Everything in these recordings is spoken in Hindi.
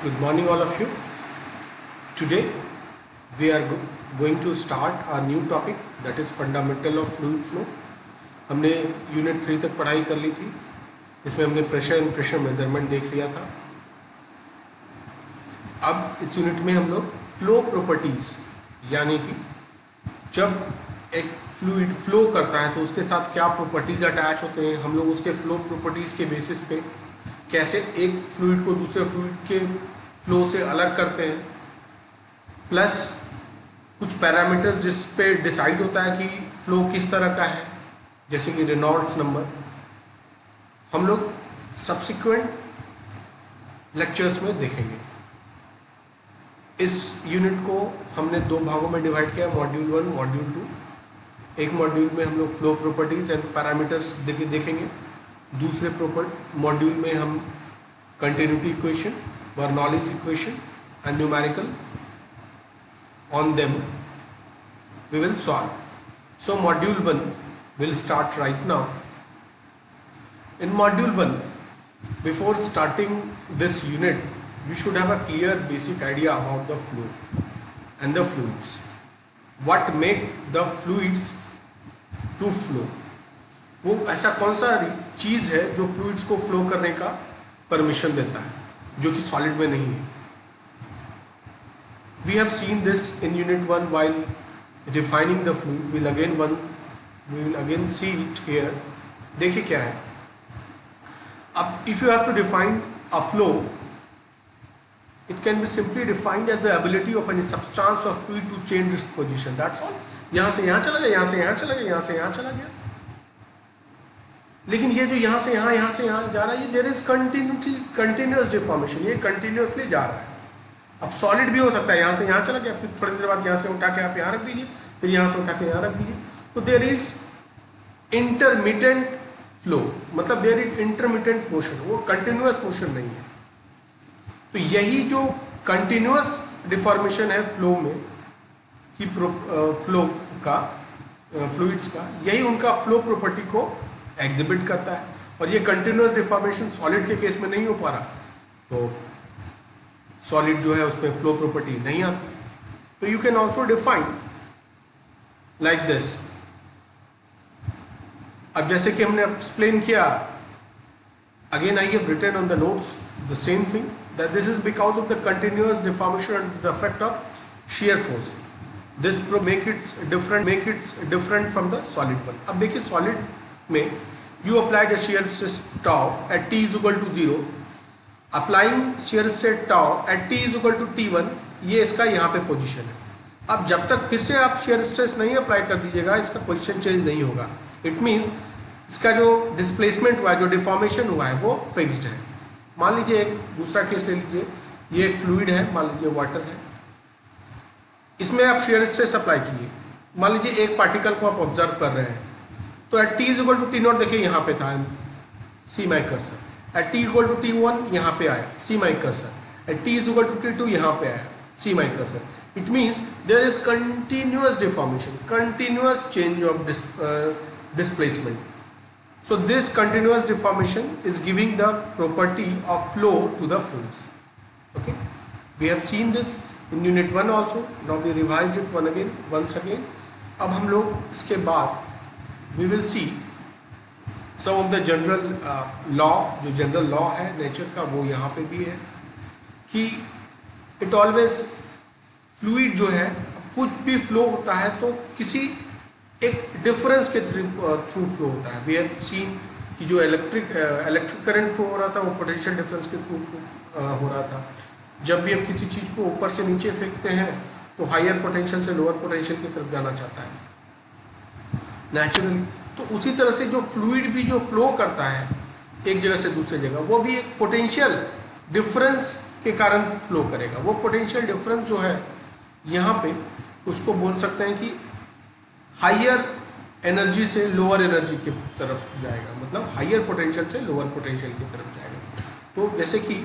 Good morning, all of you. Today we are going to start our new topic, that is fundamental of fluid flow. हमने यूनिट 3 तक पढ़ाई कर ली थी. इसमें हमने प्रेशर एंड प्रेशर मेजरमेंट देख लिया था. अब इस यूनिट में हम लोग फ्लो प्रॉपर्टीज, यानी कि जब एक फ्लूइड फ्लो करता है तो उसके साथ क्या प्रॉपर्टीज अटैच होते हैं, हम लोग उसके फ्लो प्रॉपर्टीज के बेसिस पे कैसे एक फ्लूइड को दूसरे फ्लूइड के फ्लो से अलग करते हैं, प्लस कुछ पैरामीटर्स जिस पे डिसाइड होता है कि फ्लो किस तरह का है, जैसे कि रेनॉल्ड्स नंबर. हम लोग सब्सिक्वेंट लेक्चर्स में देखेंगे. इस यूनिट को हमने दो भागों में डिवाइड किया, मॉड्यूल 1, मॉड्यूल 2. एक मॉड्यूल में हम लोग फ्लो प्रॉपर्टीज एंड पैरामीटर्स देखेंगे. दूसरे मॉड्यूल में हम continuity equation, Bernoulli's equation and numerical on them we will solve. So module 1 will start right now. In module 1, before starting this unit, you should have a clear basic idea about the flow and the fluids. What make the fluids to flow? वो ऐसा कौन सा चीज़ है जो फ्लूइड्स को फ्लो करने का परमिशन देता है, जो कि सॉलिड में नहीं है. We have seen this in unit 1 while defining the fluid. We will again see it here. देखिए क्या है. अब if you have to define a flow, it can be simply defined as the ability of any substance or fluid to change its position. That's all. यहाँ से यहाँ चला गया, यहाँ से यहाँ चला गया, यहाँ से यहाँ चला गया. लेकिन ये जो यहाँ से यहाँ जा रहा है, ये there is continuous deformation. ये continuously जा रहा है. अब सॉलिड भी हो सकता है, यहाँ से यहाँ चला गया, फिर थोड़ी देर बाद यहाँ से उठा के आप यहाँ रख दीजिए, फिर यहाँ से उठा के यहाँ रख दीजिए. तो देयर इज इंटरमिटेंट फ्लो, मतलब देयर इज इंटरमिटेंट मोशन, वो कंटिन्यूअस मोशन नहीं है. तो यही जो कंटिन्यूअस डिफॉर्मेशन है फ्लो में कि फ्लो का फ्लूइड्स का, यही उनका फ्लो प्रॉपर्टी को एग्जिबिट करता है. और ये कंटिन्यूअस डिफॉर्मेशन सॉलिड के केस में नहीं हो पा रहा, तो सॉलिड जो है उसमें फ्लो प्रॉपर्टी नहीं आती. तो you can also define like this. अब जैसे कि हमने एक्सप्लेन किया, again I have written on the notes the same thing, that this is because of the continuous deformation and the effect of shear force. This make it's different from the solid one. अब देखिए सॉलिड में you applied a shear stress tau at t is equal to 0. Applying shear stress tau at t is equal to t1, ये इसका यहाँ पे पोजीशन है. अब जब तक फिर से आप shear stress नहीं अप्लाई कर दीजिएगा, इसका पोजीशन चेंज नहीं होगा. इट मीन्स इसका जो डिस्प्लेसमेंट हुआ है, जो डिफॉर्मेशन हुआ है, वो फिक्स्ड है. मान लीजिए एक दूसरा केस ले लीजिए, ये एक फ्लूइड है, मान लीजिए वाटर है, इसमें आप shear stress अप्लाई किए. मान लीजिए एक पार्टिकल को आप ऑब्जर्व कर रहे हैं, तो at t is equal to t0 देखिए यहाँ पे था, see my cursor. At t equal to t1 यहाँ पे आया, see my cursor. At t is equal to t2 यहाँ पे आया, see my cursor. It means there is continuous deformation, continuous change of displacement. So this continuous deformation is giving the property of flow to the fluids. Okay, we have seen this in unit 1 also. Now we revised it once again. अब हम लोग इसके बाद we will see some of the general law, जो जनरल लॉ है नेचर का, वो यहाँ पे भी है कि इट ऑलवेज फ्लूइड जो है, कुछ भी फ्लो होता है तो किसी एक डिफरेंस के थ्रू फ्लो होता है. वी हैव सीन कि जो इलेक्ट्रिक करंट फ्लो हो रहा था, वो पोटेंशियल डिफरेंस के थ्रू हो रहा था. जब भी हम किसी चीज़ को ऊपर से नीचे फेंकते हैं तो हायर पोटेंशियल से लोअर पोटेंशियल की तरफ जाना चाहता है नेचुरली. तो उसी तरह से जो फ्लूइड भी जो फ्लो करता है एक जगह से दूसरी जगह, वो भी एक पोटेंशियल डिफरेंस के कारण फ्लो करेगा. वो पोटेंशियल डिफरेंस जो है यहाँ पे, उसको बोल सकते हैं कि हायर एनर्जी से लोअर एनर्जी की तरफ जाएगा, मतलब हायर पोटेंशियल से लोअर पोटेंशियल की तरफ जाएगा. तो जैसे कि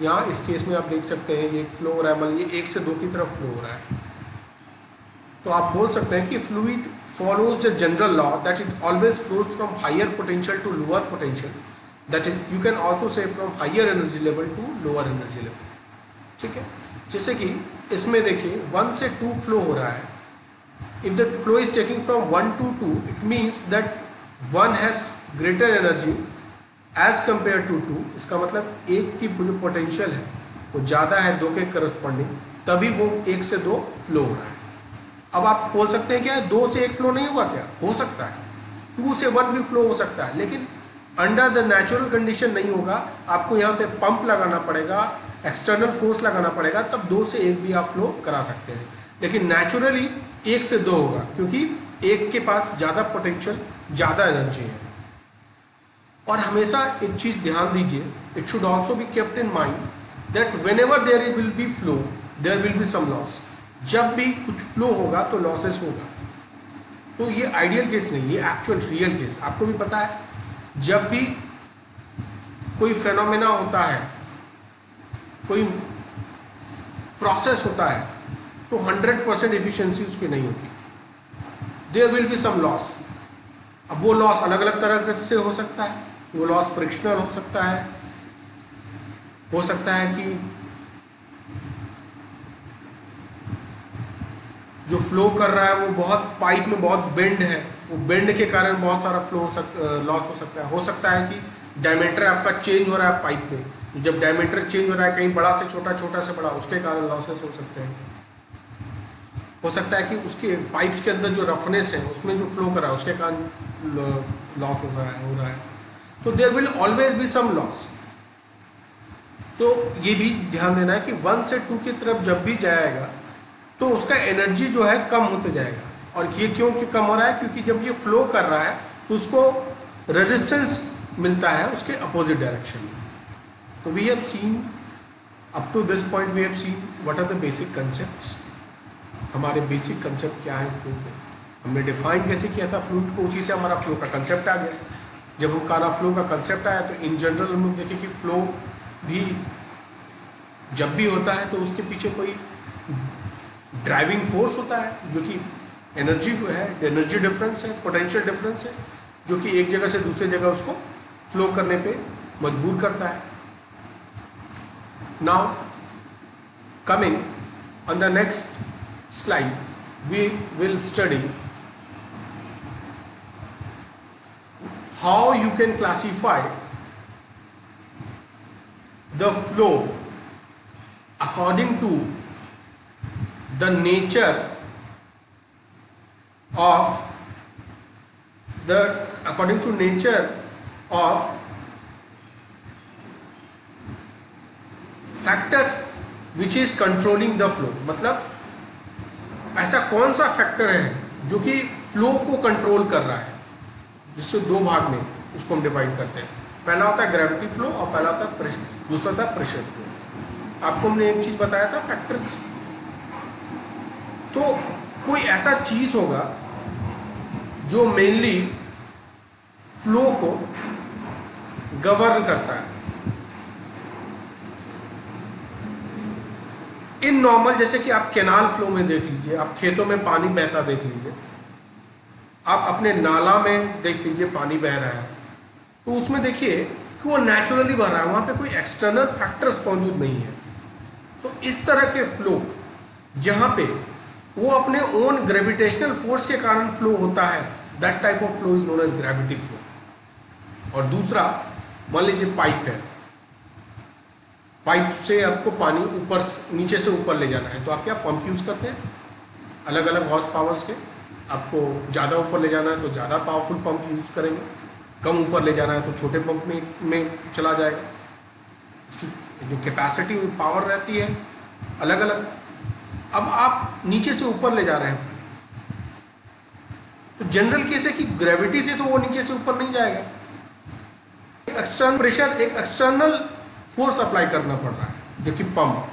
यहाँ इस केस में आप देख सकते हैं, ये फ्लो हो रहा है, मतलब ये 1 से 2 की तरफ फ्लो हो रहा है. तो आप बोल सकते हैं कि fluid follows the general law that it always flows from higher potential to lower potential. That is, you can also say from higher energy level to lower energy level. ठीक है, जैसे कि इसमें देखिए 1 से 2 फ्लो हो रहा है. If the flow is taking from 1 to 2, it means that 1 has greater energy as compare to 2. इसका मतलब एक की जो पोटेंशियल है वो ज़्यादा है 2 के करस्पॉन्डिंग, तभी वो 1 से 2 फ्लो हो रहा है. अब आप बोल सकते हैं क्या 2 से 1 फ्लो नहीं होगा? क्या हो सकता है, 2 से 1 भी फ्लो हो सकता है, लेकिन अंडर द नेचुरल कंडीशन नहीं होगा. आपको यहाँ पे पंप लगाना पड़ेगा, एक्सटर्नल फोर्स लगाना पड़ेगा, तब 2 से 1 भी आप फ्लो करा सकते हैं. लेकिन नेचुरली 1 से 2 होगा, क्योंकि 1 के पास ज़्यादा पोटेंशियल, ज़्यादा एनर्जी है. और हमेशा एक चीज़ ध्यान दीजिए, it should also be kept in mind that whenever there will be flow there will be some loss. जब भी कुछ फ्लो होगा तो लॉसेस होगा. तो ये आइडियल केस नहीं, ये एक्चुअल रियल केस. आपको भी पता है जब भी कोई फेनोमेना होता है, कोई प्रोसेस होता है, तो 100% एफिशिएंसी उसकी नहीं होती. There will be some loss. अब वो लॉस अलग अलग तरह से हो सकता है. वो लॉस फ्रिक्शनल हो सकता है कि जो फ्लो कर रहा है वो बहुत पाइप में बहुत बेंड है, वो बेंड के कारण बहुत सारा लॉस हो सकता है. हो सकता है कि डायमीटर आपका चेंज हो रहा है पाइप में, तो जब डायमीटर चेंज हो रहा है कहीं बड़ा से छोटा, छोटा से बड़ा, उसके कारण लॉसेस हो सकते हैं. हो सकता है कि उसके पाइप्स के अंदर जो रफनेस है उसमें जो फ्लो कर रहा है उसके कारण लॉस हो रहा है. तो there will always be some loss. तो ये भी ध्यान देना है कि 1 से 2 की तरफ जब भी जाएगा तो उसका एनर्जी जो है कम होते जाएगा. और ये क्यों कम हो रहा है? क्योंकि जब ये फ्लो कर रहा है तो उसको रेजिस्टेंस मिलता है उसके अपोजिट डायरेक्शन में. तो we have seen up to this point, we have seen what are the basic concepts. हमारे बेसिक कंसेप्ट क्या है फ्लूइड में, हमने डिफाइन कैसे किया था फ्लूइड को, उसी से हमारा फ्लो का कंसेप्ट आ गया. जब हम हमारा फ्लो का कंसेप्ट आया तो इन जनरल हम लोग देखें कि फ्लो भी जब भी होता है तो उसके पीछे कोई ड्राइविंग फोर्स होता है, जो कि एनर्जी है, एनर्जी डिफरेंस है, पोटेंशियल डिफरेंस है, जो कि एक जगह से दूसरी जगह उसको फ्लो करने पे मजबूर करता है. Now coming on the next slide, we will study how you can classify the flow according to the nature of factors which is controlling the flow. मतलब ऐसा कौन सा फैक्टर है जो कि फ्लो को कंट्रोल कर रहा है, जिससे 2 भाग में उसको हम डिवाइड करते हैं. पहला होता है ग्रेविटी फ्लो और पहला होता है प्रेशर, दूसरा होता है प्रेशर फ्लो. आपको हमने एक चीज बताया था फैक्टर्स. तो कोई ऐसा चीज होगा जो मेनली फ्लो को गवर्न करता है. इन नॉर्मल, जैसे कि आप कैनाल फ्लो में देख लीजिए, आप खेतों में पानी बहता देख लीजिए, आप अपने नाला में देख लीजिए पानी बह रहा है, तो उसमें देखिए कि वो नेचुरली बह रहा है, वहाँ पे कोई एक्सटर्नल फैक्टर्स मौजूद नहीं है. तो इस तरह के फ्लो जहाँ पे वो अपने ओन ग्रेविटेशनल फोर्स के कारण फ्लो होता है, that type of flow is known as gravity flow. और दूसरा, मान लीजिए पाइप है, पाइप से आपको पानी ऊपर नीचे से ऊपर ले जाना है, तो आप क्या पंप यूज़ करते हैं अलग अलग हॉर्स पावर्स के. आपको ज़्यादा ऊपर ले जाना है तो ज़्यादा पावरफुल पंप यूज़ करेंगे, कम ऊपर ले जाना है तो छोटे पंप में चला जाएगा. उसकी जो कैपेसिटी पावर रहती है अलग अलग. अब आप नीचे से ऊपर ले जा रहे हैं, तो जनरल केस है कि ग्रेविटी से तो वो नीचे से ऊपर नहीं जाएगा, एक्सटर्नल प्रेशर, एक एक्सटर्नल फोर्स अप्लाई करना पड़ रहा है जो कि पंप.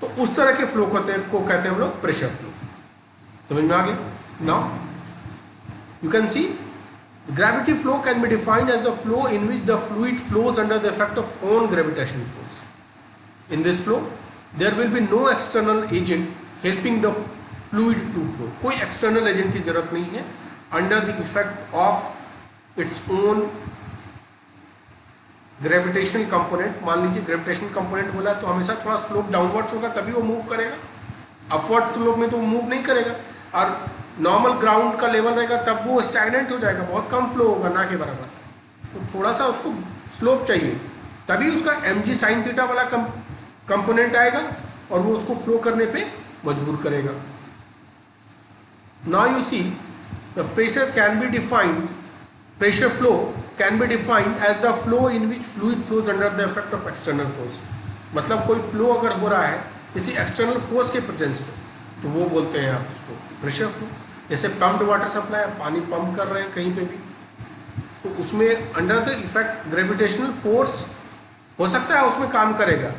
तो उस तरह के फ्लो को कहते हैं हम लोग प्रेशर फ्लो. समझ में आ गया? Now you can C gravity flow can be defined as the flow in which the fluid flows under the effect of own gravitational force. In this flow there will be no external agent helping the fluid to flow. कोई external agent की जरूरत नहीं है. Under the effect of its own gravitational component, मान लीजिए ग्रेविटेशनल कंपोनेंट बोला तो हमेशा थोड़ा स्लोप डाउनवर्ड्स होगा तभी वो मूव करेगा, अपवर्ड स्लोप में तो वो मूव नहीं करेगा। और नॉर्मल ग्राउंड का लेवल रहेगा तब वो स्टैग्नेंट हो जाएगा, बहुत कम फ्लो होगा, ना के बराबर। तो थोड़ा सा उसको स्लोप चाहिए, तभी उसका mg sin थीटा वाला कंपोनेंट आएगा और वो उसको फ्लो करने पे मजबूर करेगा। Now you see the pressure can be defined, pressure flow can be defined as the flow in which fluid flows under the effect of external force. मतलब कोई फ्लो अगर हो रहा है किसी एक्सटर्नल फोर्स के प्रेजेंस में तो वो बोलते हैं आप उसको प्रेशर फ्लो। जैसे पम्प्ड वाटर सप्लाई, पानी पंप कर रहे हैं कहीं पे भी, तो उसमें under the effect gravitational force हो सकता है उसमें काम करेगा।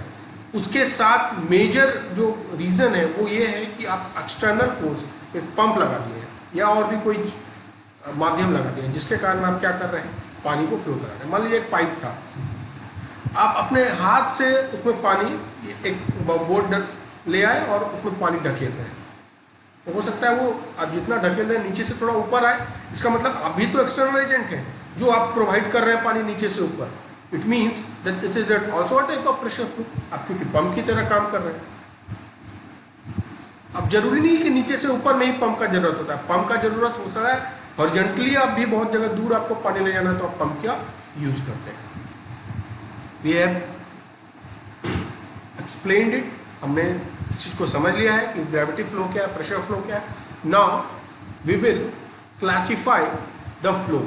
उसके साथ मेजर जो रीज़न है वो ये है कि आप एक्सटर्नल फोर्स, एक पंप लगा दिए हैं या और भी कोई माध्यम लगा दिए हैं जिसके कारण आप क्या कर रहे हैं, पानी को फ्लो करा रहे हैं। मान लीजिए एक पाइप था, आप अपने हाथ से उसमें पानी एक बोर्ड ले आए और उसमें पानी ढकेल रहे हैं, तो हो सकता है वो आप जितना ढकेल रहे हैं नीचे से थोड़ा ऊपर आए। इसका मतलब अभी तो एक्सटर्नल एजेंट है जो आप प्रोवाइड कर रहे हैं पानी नीचे से ऊपर। It means that it is also a type of pressure flow, आप क्योंकि पंप की तरह काम कर रहे हैं। अब जरूरी नहीं कि नीचे से ऊपर में ही पंप का जरूरत होता है, पंप का जरूरत हो सकता है हॉरिजॉन्टली, आप भी बहुत जगह दूर आपको पानी ले जाना है तो आप पंप का यूज करते हैं। वी हैव एक्सप्लेन्ड इट, हमने इस चीज को समझ लिया है कि ग्रेविटी फ्लो क्या है, प्रेशर फ्लो क्या है। Now we will classify the flow.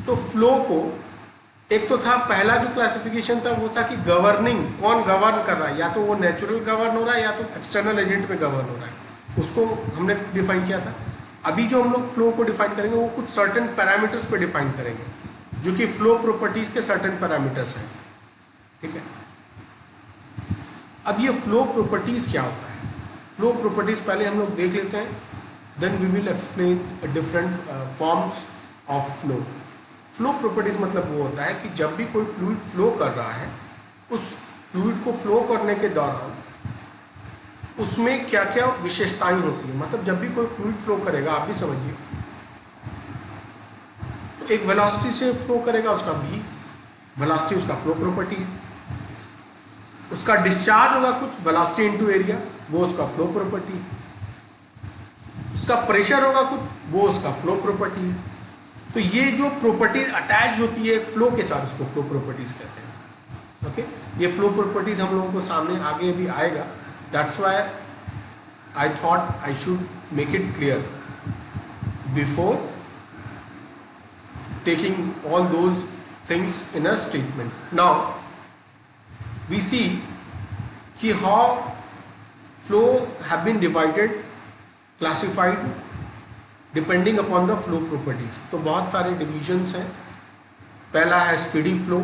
तो फ्लो को एक तो था, पहला जो क्लासिफिकेशन था वो था कि गवर्निंग, कौन गवर्न कर रहा है, या तो वो नेचुरल गवर्न हो रहा है या तो एक्सटर्नल एजेंट में गवर्न हो रहा है, उसको हमने डिफाइन किया था। अभी जो हम लोग फ्लो को डिफाइन करेंगे वो कुछ सर्टेन पैरामीटर्स पे डिफाइन करेंगे जो कि फ्लो प्रॉपर्टीज के सर्टेन पैरामीटर्स हैं, ठीक है। अब ये फ्लो प्रॉपर्टीज क्या होता है, फ्लो प्रॉपर्टीज पहले हम लोग देख लेते हैं, then we will explain different forms of flow. Flow properties मतलब वो होता है कि जब भी कोई फ्लूइड फ्लो कर रहा है, उस फ्लूइड को फ्लो करने के दौरान उसमें क्या क्या विशेषताएं होती है। मतलब जब भी कोई फ्लूइड फ्लो करेगा, आप भी समझिए, तो एक वेलोसिटी से फ्लो करेगा, उसका v वेलोसिटी उसका फ्लो प्रॉपर्टी है। उसका डिस्चार्ज होगा कुछ वेलोसिटी इनटू एरिया, वो उसका फ्लो प्रॉपर्टी है। उसका प्रेशर होगा कुछ, वो उसका फ्लो प्रॉपर्टी है। तो ये जो प्रॉपर्टीज अटैच होती है एक फ्लो के साथ, उसको फ्लो प्रॉपर्टीज कहते हैं। ओके, ये फ्लो प्रॉपर्टीज हम लोगों को सामने आगे भी आएगा। That's why I thought I should make it clear before taking all those things in a statement. Now we see कि how flow have been divided, classified depending upon the flow properties. तो बहुत सारे डिविजन्स हैं। पहला है स्टेडी फ्लो,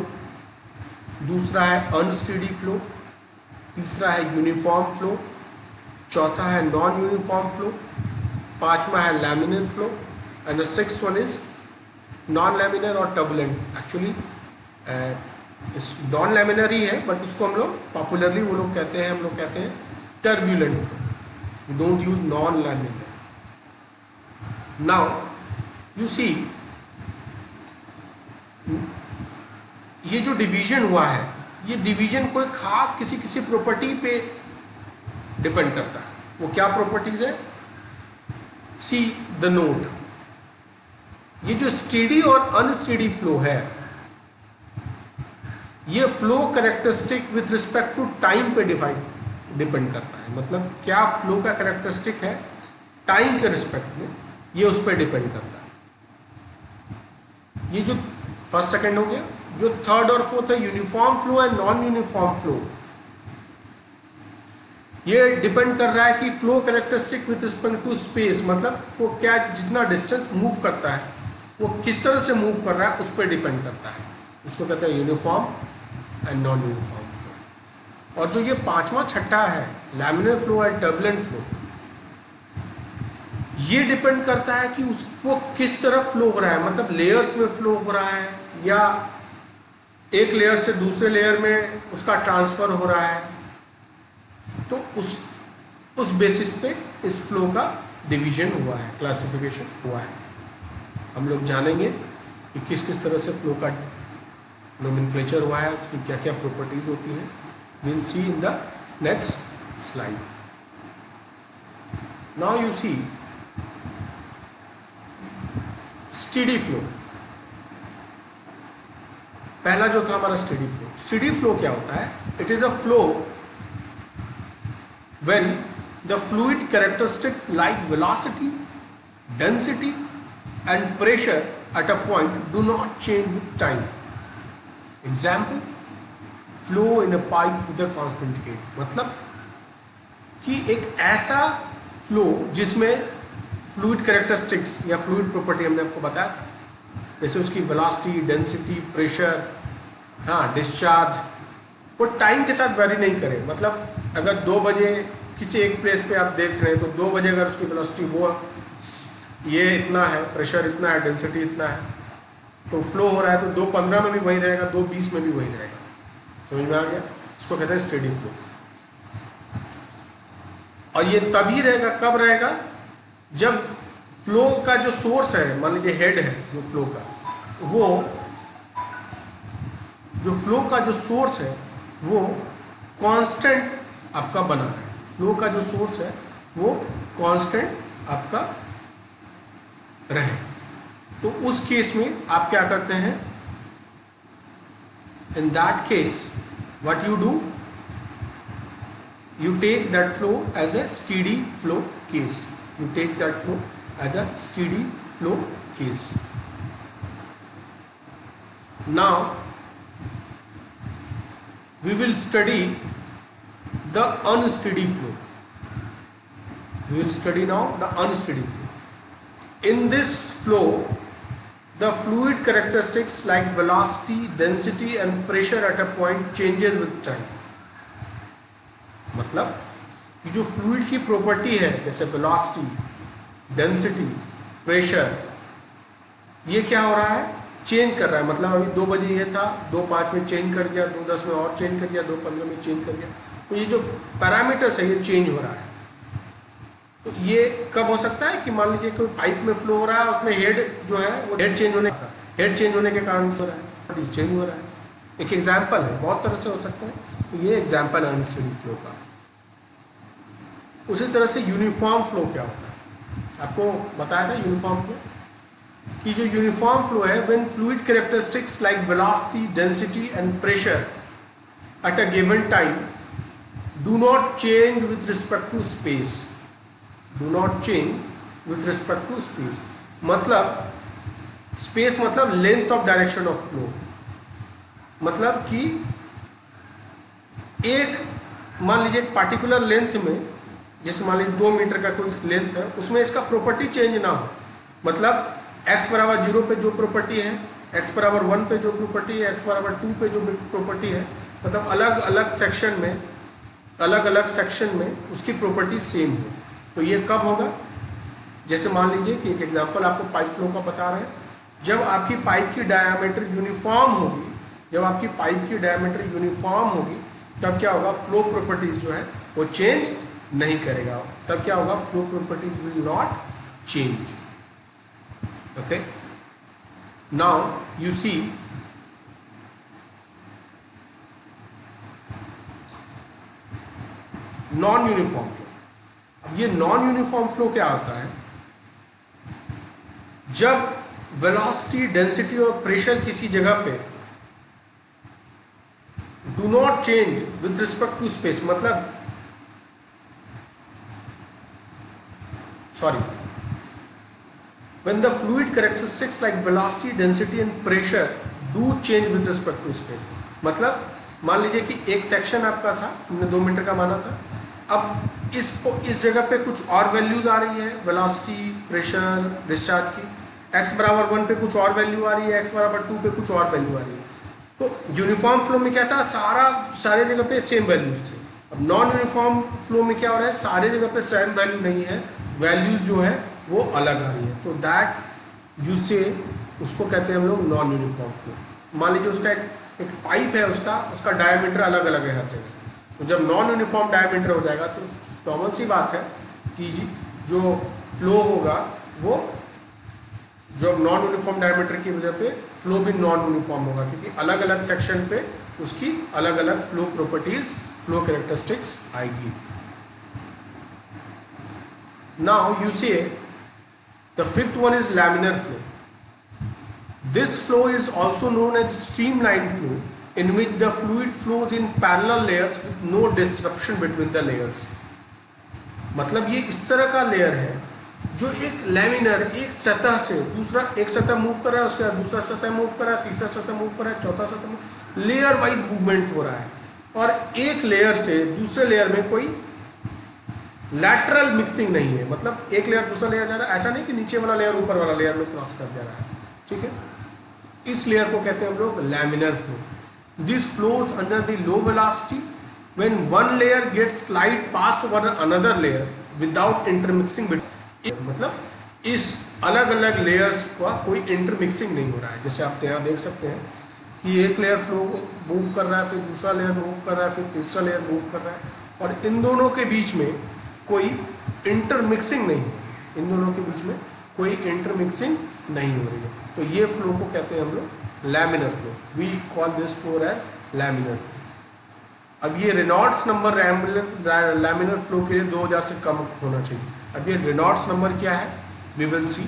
दूसरा है अनस्टेडी फ्लो, तीसरा है यूनिफॉर्म फ्लो, चौथा है नॉन यूनिफॉर्म फ्लो, पांचवा है laminar flow and the sixth one is non laminar और टर्बुलेंट। एक्चुअली इस नॉन लैमिनर ही है बट उसको हम लोग पॉपुलरली वो लोग कहते हैं, हम लोग कहते हैं turbulent flow. We don't use non laminar. Now you see ये जो डिवीजन हुआ है, ये डिवीजन कोई खास किसी किसी प्रॉपर्टी पे डिपेंड करता है। वो क्या प्रॉपर्टीज है, सी द नोट। ये जो स्टेडी और अनस्टेडी फ्लो है, ये flow characteristic with respect to time पे डिपेंड करता है। मतलब क्या फ्लो का कैरेक्टरिस्टिक है टाइम के रिस्पेक्ट में, ये उस पर डिपेंड करता है। ये जो फर्स्ट सेकंड हो गया, जो थर्ड और फोर्थ है uniform flow and non uniform flow, ये डिपेंड कर रहा है कि flow characteristic with respect to space, मतलब वो क्या जितना डिस्टेंस मूव करता है वो किस तरह से मूव कर रहा है उस पर डिपेंड करता है। उसको कहते हैं uniform and non uniform flow. और जो ये पांचवा छठा है laminar flow and turbulent flow, ये डिपेंड करता है कि उसको किस तरह फ्लो हो रहा है। मतलब लेयर्स में फ्लो हो रहा है या एक लेयर से दूसरे लेयर में उसका ट्रांसफर हो रहा है, तो उस बेसिस पे इस फ्लो का डिवीजन हुआ है, क्लासिफिकेशन हुआ है। हम लोग जानेंगे कि किस किस तरह से फ्लो का नोमेनक्लेचर हुआ है, उसकी क्या क्या प्रॉपर्टीज होती हैं, will see in the next slide. Now you see steady flow. पहला जो था हमारा स्टेडी फ्लो. स्टेडी फ्लो क्या होता है? It is a flow when the fluid characteristic like velocity, density and pressure at a point do not change with time. Example, flow in a pipe with a constant head. मतलब कि एक ऐसा फ्लो जिसमें फ्लूइड कैरेक्टरिस्टिक्स या फ्लूइड प्रॉपर्टी हमने आपको बताया था, जैसे उसकी वेलोसिटी, डेंसिटी, प्रेशर, हाँ, डिस्चार्ज, वो टाइम के साथ वेरी नहीं करे. मतलब अगर 2 बजे किसी एक प्लेस पे आप देख रहे हैं तो 2 बजे अगर उसकी वेलोसिटी वो ये इतना है, प्रेशर इतना है, डेंसिटी इतना है, तो फ्लो हो रहा है तो 2:15 में भी वही रहेगा, 2:20 में भी वही रहेगा. समझ में आ गया? इसको कहते हैं स्टेडी फ्लो. और ये तभी रहेगा, कब रहेगा? जब फ्लो का जो सोर्स है, मान लीजिए हेड है जो फ्लो का, वो जो फ्लो का जो सोर्स है वो कांस्टेंट आपका बना है. फ्लो का जो सोर्स है वो कांस्टेंट आपका रहे. तो उस केस में आप क्या करते हैं? In that case what you do, you take that flow as a steady flow case. You take that flow as a steady flow case. Now we will study the unsteady flow. We will study now the unsteady flow. In this flow, the fluid characteristics like velocity, density and pressure at a point changes with time. मतलब कि जो फ्लूइड की प्रॉपर्टी है जैसे वेलोसिटी, डेंसिटी, प्रेशर, ये क्या हो रहा है? चेंज कर रहा है. मतलब अभी 2 बजे ये था, 2:05 में चेंज कर दिया, 2:10 में और चेंज कर दिया, 2:15 में चेंज कर दिया. तो ये जो पैरामीटर्स है ये चेंज हो रहा है. तो ये कब हो सकता है कि मान लीजिए कोई पाइप में फ्लो हो रहा है, उसमें हेड जो है वो हेड चेंज होने के कारण हो रहा है, चेंज हो रहा है. एक एग्जाम्पल है, बहुत तरह से हो सकता है. तो ये एग्जाम्पल है अनस्टेडी फ्लो का. उसी तरह से यूनिफॉर्म फ्लो क्या होता है? आपको बताया था यूनिफॉर्म फ्लो कि जो यूनिफॉर्म फ्लो है, when fluid characteristics like velocity, density and pressure at a given time do not change with respect to space. Do not change with respect to space मतलब स्पेस मतलब length of direction of flow. मतलब कि एक मान लीजिए एक पार्टिकुलर लेंथ में, जैसे मान लीजिए 2 मीटर का कोई लेंथ है, उसमें इसका प्रॉपर्टी चेंज ना हो. मतलब x बराबर 0 पे जो प्रॉपर्टी है, x बराबर 1 पे जो प्रॉपर्टी है, x बराबर 2 पे जो प्रॉपर्टी है, मतलब अलग अलग सेक्शन में उसकी प्रॉपर्टी सेम हो. तो ये कब होगा? जैसे मान लीजिए कि एक एग्जांपल आपको पाइप फ्लो का बता रहे हैं. जब आपकी पाइप की डायामीटर यूनिफॉर्म होगी, तब क्या होगा? फ्लो प्रॉपर्टीज जो है वो चेंज नहीं करेगा. तब क्या होगा? Flow properties will not change. Okay, now you see non uniform flow. अब ये नॉन यूनिफॉर्म फ्लो क्या होता है? जब वेलोसिटी, डेंसिटी और प्रेशर किसी जगह पे do not change with respect to space, मतलब when the fluid characteristics like velocity, density and pressure do change with respect to space. मतलब मान लीजिए कि एक सेक्शन आपका था, हमने 2 मीटर का माना था. अब इस जगह पे कुछ और वैल्यूज आ रही है, वेलोसिटी, प्रेशर, डिस्चार्ज की. x बराबर 1 पे कुछ और वैल्यू आ रही है, x बराबर 2 पे कुछ और वैल्यू आ रही है. तो यूनिफॉर्म फ्लो में क्या था? सारे जगह पे सेम वैल्यूज थे. अब नॉन यूनिफॉर्म फ्लो में क्या हो रहा है? सारे जगह पे सेम वैल्यू नहीं है, वैल्यूज जो है वो अलग आ रही है. तो दैट यू से उसको कहते हैं हम लोग नॉन यूनिफॉर्म फ्लो. मान लीजिए उसका एक पाइप है, उसका डायमीटर अलग अलग है हर जगह. तो जब नॉन यूनिफॉर्म डायमीटर हो जाएगा तो कॉमन सी बात है कि जो फ्लो होगा वो जो नॉन यूनिफॉर्म डायमीटर की वजह पे फ्लो भी नॉन यूनिफॉर्म होगा, क्योंकि अलग अलग सेक्शन पे उसकी अलग अलग फ्लो प्रॉपर्टीज, फ्लो कैरेक्टरिस्टिक्स आएगी. नाउ यू से the fifth one is laminar flow. This flow is also known as streamline flow, in which the fluid flows in parallel layers with no disruption between the layers. मतलब ये इस तरह का लेयर है जो एक लैमिनर, एक सतह से दूसरा, एक सतह मूव कर रहा है, उसके बाद दूसरा सतह मूव कर रहा है, तीसरा सतह मूव कर रहा है, चौथा सतह मूव, लेयर वाइज मूवमेंट हो रहा है. और एक लेयर से दूसरे लेयर में कोई लैटरल मिक्सिंग नहीं है. मतलब एक लेयर दूसरा लेयर जा रहा है, ऐसा नहीं कि नीचे वाला लेयर ऊपर वाला लेयर में क्रॉस कर जा रहा है. ठीक है, इस लेयर को कहते हैं हम लोग laminar flow. This flows under the low velocity when one layer gets slide past one another layer without intermixing. मतलब इस अलग अलग लेयर्स का कोई इंटरमिक्सिंग नहीं हो रहा है. जैसे आप यहाँ देख सकते हैं कि एक लेयर फ्लो मूव कर रहा है, फिर दूसरा लेयर मूव कर रहा है, फिर तीसरा लेयर मूव कर रहा है, और इन दोनों के बीच में कोई इंटरमिक्सिंग नहीं है. इन दोनों के बीच में कोई इंटरमिक्सिंग नहीं हो रही है. तो ये फ्लो को कहते हैं हम लोग laminar flow. We call this flow as laminar flow. अब ये रेनॉल्ड्स नंबर लैमिनर फ्लो के लिए 2000 से कम होना चाहिए. अब ये रेनॉल्ड्स नंबर क्या है, we will see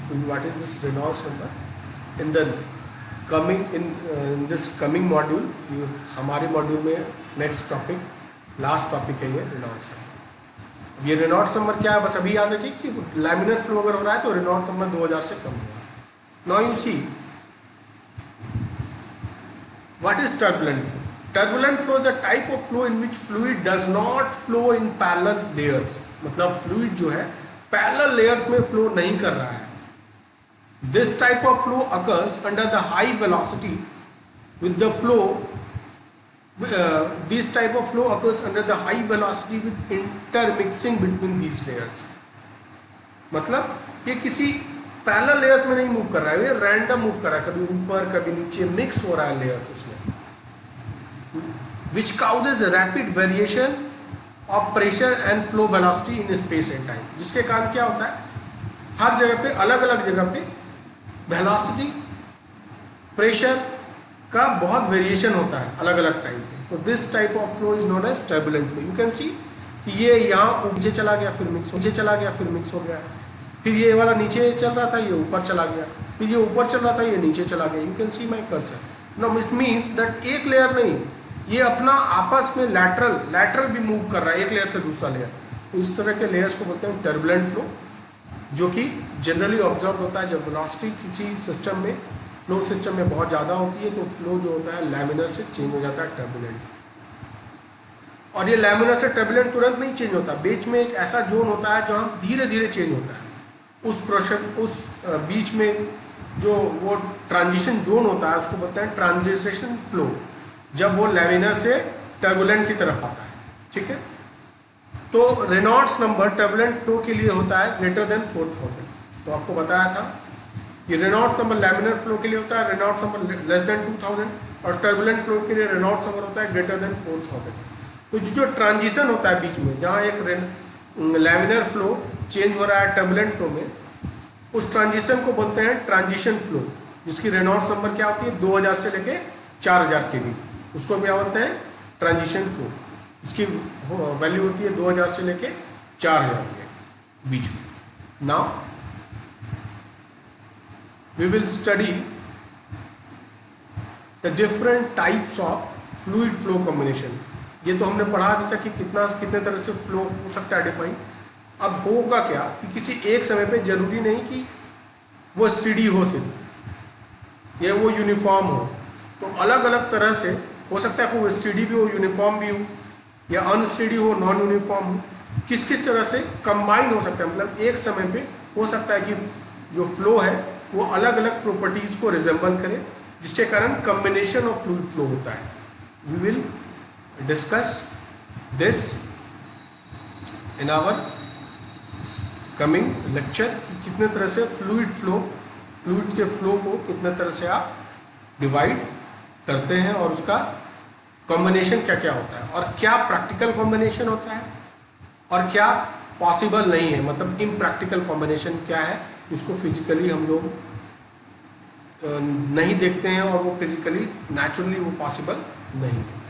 what is this Reynolds number in the coming in this coming module. हमारे मॉड्यूल में नेक्स्ट टॉपिक, लास्ट टॉपिक है ये रेनॉल्ड्स नंबर. ये रेनॉल्ड्स नंबर क्या है, बस अभी याद रखिए कि लैमिनर फ्लो अगर हो रहा है तो रेनॉल्ड्स नंबर 2000 से कम होगा. Now you C what is turbulent flow. Turbulent flow is a type of flow in which fluid does not flow in parallel layers. मतलब फ्लूइड जो है पैरेलल लेयर्स में फ्लो नहीं कर रहा है. This type of flow occurs under the high velocity with the flow this type of flow occurs under the high velocity with intermixing between these layers. मतलब ये किसी पैरेलल लेयर्स में नहीं मूव कर रहा है, ये रैंडम मूव कर रहा है, कभी ऊपर कभी नीचे मिक्स हो रहा है लेयर्स इसमें, which causes rapid variation of pressure and flow velocity in space and time. जिसके कारण क्या होता है, हर जगह पे अलग अलग जगह पे वेलोसिटी, प्रेशर का बहुत वेरिएशन होता है अलग अलग टाइम पे. तो this type of flow is known as turbulent flow. You can see कि ये यहाँ नीचे चला गया, फिर मिक्स, नीचे चला गया, फिर मिक्स हो गया, फिर ये वाला नीचे चल रहा था, ये ऊपर चला गया, फिर ये ऊपर चल रहा था, ये नीचे चला गया. You can see my cursor. No it means that एक लेयर नहीं, ये अपना आपस में लैटरल भी मूव कर रहा है एक लेयर से दूसरा लेयर. तो इस तरह के लेयर्स को बोलते हैं टर्बुलेंट फ्लो, जो कि जनरली ऑब्जर्व होता है जब वेलोसिटी किसी सिस्टम में, फ्लो सिस्टम में बहुत ज़्यादा होती है, तो फ्लो जो होता है लैमिनर से चेंज हो जाता है टर्बुलेंट. और ये लैमिनर से टर्बुलेंट तुरंत नहीं चेंज होता, बीच में एक ऐसा जोन होता है जहाँ धीरे धीरे चेंज होता है. उस बीच में जो वो ट्रांजिशन जोन होता है उसको बोलते हैं ट्रांजिशन फ्लो, जब वो लैमिनर से टर्बुलेंट की तरफ आता है. ठीक है, तो रेनॉल्ड्स नंबर टर्बुलेंट फ्लो के लिए होता है ग्रेटर देन 4000. तो आपको बताया था ये रेनॉल्ड्स नंबर लैमिनर फ्लो के लिए होता है, रेनॉल्ड्स नंबर लेस देन 2000, और टर्बुलेंट फ्लो के लिए रेनॉल्ड्स नंबर होता है ग्रेटर देन 4000. तो जो ट्रांजिशन होता है बीच में, जहाँ एक लैमिनर फ्लो चेंज हो रहा है टर्बुलेंट फ्लो में, उस ट्रांजिशन को बोलते हैं ट्रांजिशन फ्लो, जिसकी रेनॉल्ड्स नंबर क्या होती है 2000 से लेके 4000 के बीच, उसको क्या बोलते हैं ट्रांजिशन फ्लो. इसकी वैल्यू होती है 2000 से लेके 4000 के बीच में. Now we will study the different types of fluid flow combination. ये तो हमने पढ़ा भी था कि कितने तरह से फ्लो हो सकता है डिफाइन. अब होगा क्या कि किसी एक समय पे जरूरी नहीं कि वो स्टेडी हो सिर्फ, या वो यूनिफॉर्म हो. तो अलग अलग तरह से हो सकता है, कोई स्टेडी भी हो, यूनिफॉर्म भी हो, या अनस्टेडी हो, नॉन यूनिफॉर्म हो. किस किस तरह से कंबाइन हो सकता है, मतलब एक समय पे हो सकता है कि जो फ्लो है वो अलग अलग प्रॉपर्टीज को रिजेंबल करे, जिसके कारण कॉम्बिनेशन ऑफ फ्लूइड फ्लो होता है. We will discuss this in our coming lecture कि कितने तरह से फ्लूइड के फ्लो को कितने तरह से आप डिवाइड करते हैं, और उसका कॉम्बिनेशन क्या क्या होता है, और क्या प्रैक्टिकल कॉम्बिनेशन होता है और क्या पॉसिबल नहीं है, मतलब इम्प्रैक्टिकल कॉम्बिनेशन क्या है, इसको फिजिकली हम लोग नहीं देखते हैं और वो फिजिकली नेचुरली वो पॉसिबल नहीं है।